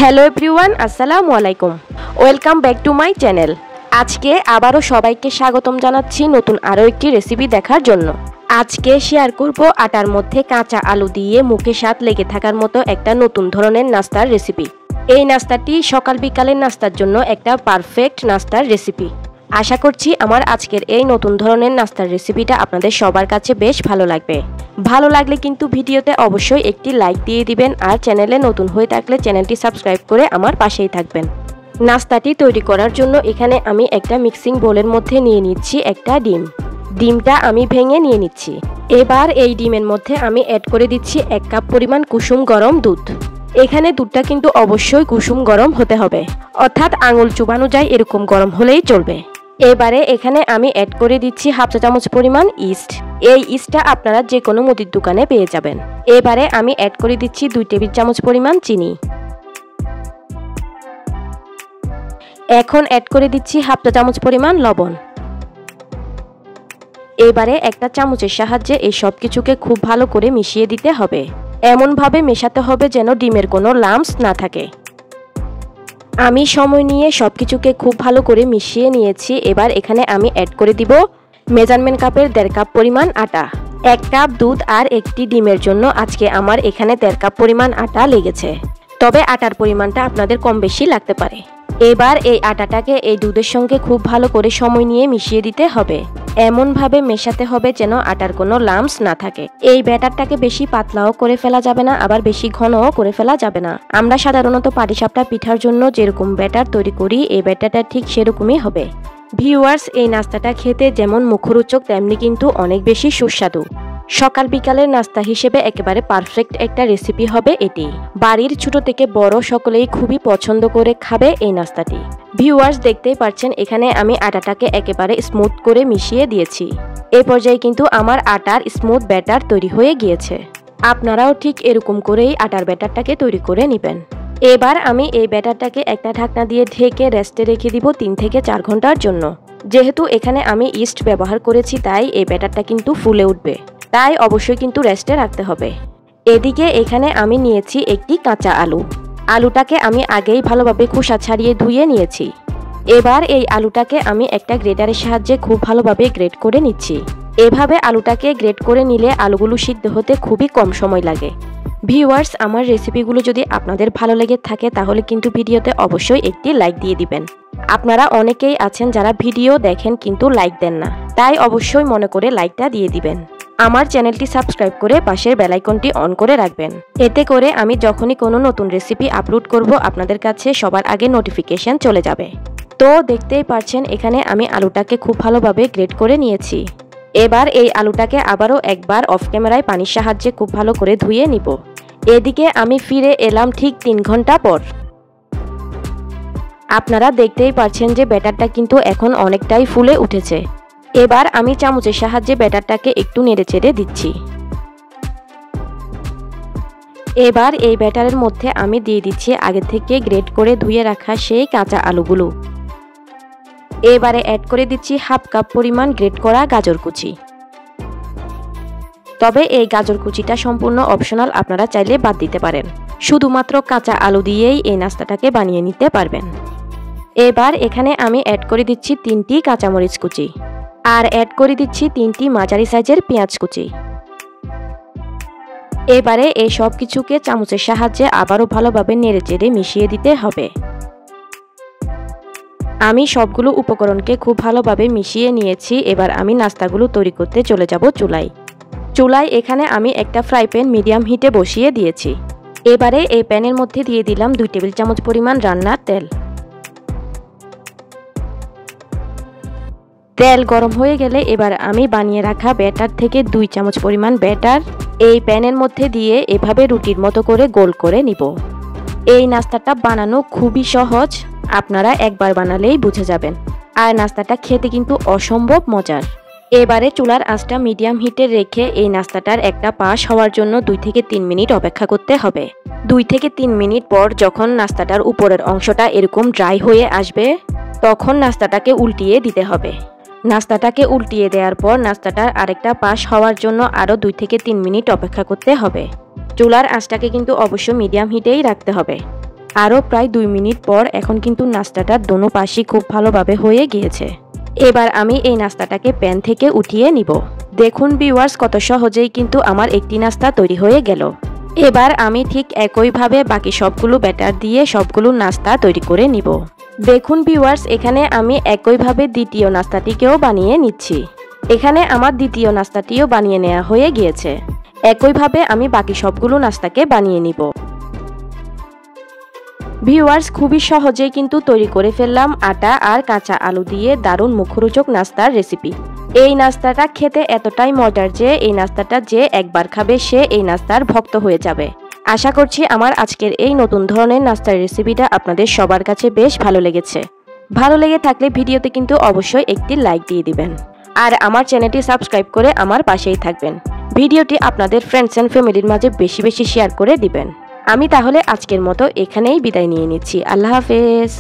Hello everyone, আসসালামু আলাইকুম। Welcome back to my channel. আজকে আবারও সবাইকে স্বাগতম জানাচ্ছি নতুন আরও একটি রেসিপি দেখার জন্য। আজকে শেয়ার করব আটার মধ্যে কাঁচা আলু দিয়ে মুখে স্বাদ লেগে থাকার মতো একটা নতুন ধরনের নাস্তার রেসিপি। এই নাস্তাটি সকাল বিকালের নাস্তার জন্য একটা পারফেক্ট নাস্তার রেসিপি। আশা করছি আমার আজকের এই নতুন ধরনের নাস্তার রেসিপিটা আপনাদের সবার কাছে বেশ ভালো লাগবে। ভালো লাগলে কিন্তু ভিডিওতে অবশ্যই একটি লাইক দিয়ে দিবেন, আর চ্যানেলে নতুন হয়ে থাকলে চ্যানেলটি সাবস্ক্রাইব করে আমার পাশেই থাকবেন। নাস্তাটি তৈরি করার জন্য এখানে আমি একটা মিক্সিং বোলের মধ্যে নিয়ে নিচ্ছি একটা ডিম। ডিমটা আমি ভেঙে নিয়ে নিচ্ছি। এবার এই ডিমের মধ্যে আমি অ্যাড করে দিচ্ছি 1 কাপ পরিমাণ কুসুম গরম দুধ। এখানে দুধটা কিন্তু অবশ্যই কুসুম গরম হতে হবে, অর্থাৎ আঙুল চুবানো যায় এরকম গরম হলেই চলবে। এবারে এখানে আমি অ্যাড করে দিচ্ছি 1/2 চা চামচ পরিমাণ ইস্ট। এই ইস্টটা আপনারা যে কোনো মুদির দোকানে পেয়ে যাবেন। এবারে আমি অ্যাড করে দিচ্ছি 2 টেবিল চামচ পরিমাণ চিনি। এখন অ্যাড করে দিচ্ছি 1/2 চা চামচ পরিমাণ লবণ। এবারে একটা চামচের সাহায্যে এই সব কিছুকে খুব ভালো করে মিশিয়ে দিতে হবে। এমনভাবে মেশাতে হবে যেন ডিমের কোনো লাম্পস না থাকে। আমি সময় নিয়ে সব কিছুকে খুব ভালো করে মিশিয়ে নিয়েছি। এবার এখানে আমি অ্যাড করে দিব মেজারমেন্ট কাপের 1.5 কাপ পরিমাণ আটা। 1 কাপ দুধ আর একটি ডিমের জন্য আজকে আমার এখানে 1.5 কাপ পরিমাণ আটা লেগেছে, তবে আটার পরিমাণটা আপনাদের কম বেশি লাগতে পারে। এবার এই আটাটাকে এই দুধের সঙ্গে খুব ভালো করে সময় নিয়ে মিশিয়ে দিতে হবে। এমনভাবে মেশাতে হবে যেন আটার কোনো লাম্পস না থাকে। এই ব্যাটারটাকে বেশি পাতলাও করে ফেলা যাবে না, আবার বেশি ঘনও করে ফেলা যাবে না। আমরা সাধারণত পাটিসাপটা পিঠার জন্য যেরকম ব্যাটার তৈরি করি, এই ব্যাটারটা ঠিক সেরকমই হবে। ভিউয়ার্স, এই নাস্তাটা খেতে যেমন মুখরোচক তেমনি কিন্তু অনেক বেশি সুস্বাদু। সকাল বিকালের নাস্তা হিসেবে একেবারে পারফেক্ট একটা রেসিপি হবে এটি। বাড়ির ছোট থেকে বড় সকলেই খুবই পছন্দ করে খাবে এই নাস্তাটি। ভিউয়ার্স, দেখতেই পাচ্ছেন এখানে আমি আটাটাকে একেবারে স্মুথ করে মিশিয়ে দিয়েছি। এই পর্যায়ে কিন্তু আমার আটার স্মুথ ব্যাটার তৈরি হয়ে গিয়েছে। আপনারাও ঠিক এরকম করেই আটার ব্যাটারটাকে তৈরি করে নেবেন। এবার আমি এই ব্যাটারটাকে একটা ঢাকনা দিয়ে ঢেকে রেস্টে রেখে দিব 3 থেকে 4 ঘন্টার জন্য। যেহেতু এখানে আমি ইস্ট ব্যবহার করেছি তাই এই ব্যাটারটা কিন্তু ফুলে উঠবে, তাই অবশ্যই কিন্তু রেস্টে রাখতে হবে। এদিকে এখানে আমি নিয়েছি একটি কাঁচা আলু। আলুটাকে আমি আগেই ভালোভাবে খোসা ছাড়িয়ে ধুয়ে নিয়েছি। এবার এই আলুটাকে আমি একটা গ্রেটারের সাহায্যে খুব ভালোভাবে গ্রেট করে নিচ্ছি। এভাবে আলুটাকে গ্রেট করে নিলে আলুগুলো সিদ্ধ হতে খুবই কম সময় লাগে। ভিউয়ার্স, আমার রেসিপিগুলো যদি আপনাদের ভালো লেগে থাকে তাহলে কিন্তু ভিডিওতে অবশ্যই একটি লাইক দিয়ে দিবেন। আপনারা অনেকেই আছেন যারা ভিডিও দেখেন কিন্তু লাইক দেন না, তাই অবশ্যই মনে করে লাইকটা দিয়ে দিবেন। আমার চ্যানেলটি সাবস্ক্রাইব করে পাশের বেল আইকনটি অন করে রাখবেন। এতে করে আমি যখনই কোনো নতুন রেসিপি আপলোড করব আপনাদের কাছে সবার আগে নোটিফিকেশন চলে যাবে। তো দেখতেই পাচ্ছেন এখানে আমি আলুটাকে খুব ভালোভাবে গ্রেট করে নিয়েছি। এবার এই আলুটাকে আবারও একবার অফ ক্যামেরায় পানির সাহায্যে খুব ভালো করে ধুয়ে নিব। এদিকে আমি ফিরে এলাম ঠিক 3 ঘন্টা পর। আপনারা দেখতেই পাচ্ছেন যে ব্যাটারটা কিন্তু এখন অনেকটাই ফুলে উঠেছে। এবার আমি চামচের সাহায্যে ব্যাটারটাকে একটু নেড়েচেড়ে দিচ্ছি। এবার এই ব্যাটারের মধ্যে আমি দিয়ে দিচ্ছি আগে থেকে গ্রেট করে ধুয়ে রাখা সেই কাঁচা আলুগুলো। এবারে অ্যাড করে দিচ্ছি 1/2 কাপ পরিমাণ গ্রেট করা গাজর কুচি। তবে এই গাজর কুচিটা সম্পূর্ণ অপশনাল, আপনারা চাইলে বাদ দিতে পারেন। শুধুমাত্র কাঁচা আলু দিয়েই এই নাস্তাটাকে বানিয়ে নিতে পারবেন। এবার এখানে আমি অ্যাড করে দিচ্ছি 3টি কাঁচামরিচ কুচি, আর অ্যাড করে দিচ্ছি 3টি মাঝারি সাইজের পেঁয়াজ কুচি। এবারে এই সব কিছুকে চামচের সাহায্যে আবারও ভালোভাবে নেড়েচেড়ে মিশিয়ে দিতে হবে। আমি সবগুলো উপকরণকে খুব ভালোভাবে মিশিয়ে নিয়েছি। এবার আমি নাস্তাগুলো তৈরি করতে চলে যাব চুলায়। চুলায় এখানে আমি একটা ফ্রাই প্যান মিডিয়াম হিটে বসিয়ে দিয়েছি। এবারে এই প্যানের মধ্যে দিয়ে দিলাম 2 টেবিল চামচ পরিমাণ রান্নার তেল। তেল গরম হয়ে গেলে এবার আমি বানিয়ে রাখা ব্যাটার থেকে 2 চামচ পরিমাণ ব্যাটার এই প্যানের মধ্যে দিয়ে এভাবে রুটির মতো করে গোল করে নিব। এই নাস্তাটা বানানো খুবই সহজ, আপনারা একবার বানালেই বুঝে যাবেন। আর নাস্তাটা খেতে কিন্তু অসম্ভব মজার। এবারে চুলার আঁচটা মিডিয়াম হিটে রেখে এই নাস্তাটার একটা পাশ হওয়ার জন্য 2 থেকে 3 মিনিট অপেক্ষা করতে হবে। 2 থেকে 3 মিনিট পর যখন নাস্তাটার উপরের অংশটা এরকম ড্রাই হয়ে আসবে তখন নাস্তাটাকে উল্টিয়ে দিতে হবে। নাস্তাটাকে উল্টিয়ে দেওয়ার পর নাস্তাটার আরেকটা পাশ হওয়ার জন্য আরও 2 থেকে 3 মিনিট অপেক্ষা করতে হবে। চুলার আঁচটাকে কিন্তু অবশ্যই মিডিয়াম হিটেই রাখতে হবে। আরও প্রায় 2 মিনিট পর এখন কিন্তু নাস্তাটার দোনো পাশই খুব ভালোভাবে হয়ে গিয়েছে। এবার আমি এই নাস্তাটাকে প্যান থেকে উঠিয়ে নিব। দেখুন ভিউয়ার্স, কত সহজেই কিন্তু আমার একটি নাস্তা তৈরি হয়ে গেল। এবার আমি ঠিক একইভাবে বাকি সবগুলো ব্যাটার দিয়ে সবগুলো নাস্তা তৈরি করে নিব। দেখুন ভিউয়ার্স, এখানে আমি একইভাবে দ্বিতীয় নাস্তাটিকেও বানিয়ে নিচ্ছি। এখানে আমার দ্বিতীয় নাস্তাটিও বানিয়ে নেওয়া হয়ে গিয়েছে। একইভাবে আমি বাকি সবগুলো নাস্তাকে বানিয়ে নিব। ভিউয়ার্স, খুবই সহজেই কিন্তু তৈরি করে ফেললাম আটা আর কাঁচা আলু দিয়ে দারুণ মুখরোচক নাস্তার রেসিপি। এই নাস্তাটা খেতে এতটাই মজার যে এই নাস্তাটা যে একবার খাবে সে এই নাস্তার ভক্ত হয়ে যাবে। আশা করছি আমার আজকের এই নতুন ধরনের নাস্তার রেসিপিটা আপনাদের সবার কাছে বেশ ভালো লেগেছে। ভালো লেগে থাকলে ভিডিওতে কিন্তু অবশ্যই একটি লাইক দিয়ে দিবেন আর আমার চ্যানেলটি সাবস্ক্রাইব করে আমার পাশেই থাকবেন। ভিডিওটি আপনাদের ফ্রেন্ডস অ্যান্ড ফ্যামিলির মাঝে বেশি বেশি শেয়ার করে দিবেন। আমি তাহলে আজকের মতো এখানেই বিদায় নিয়ে নিচ্ছি। আল্লাহ হাফেজ।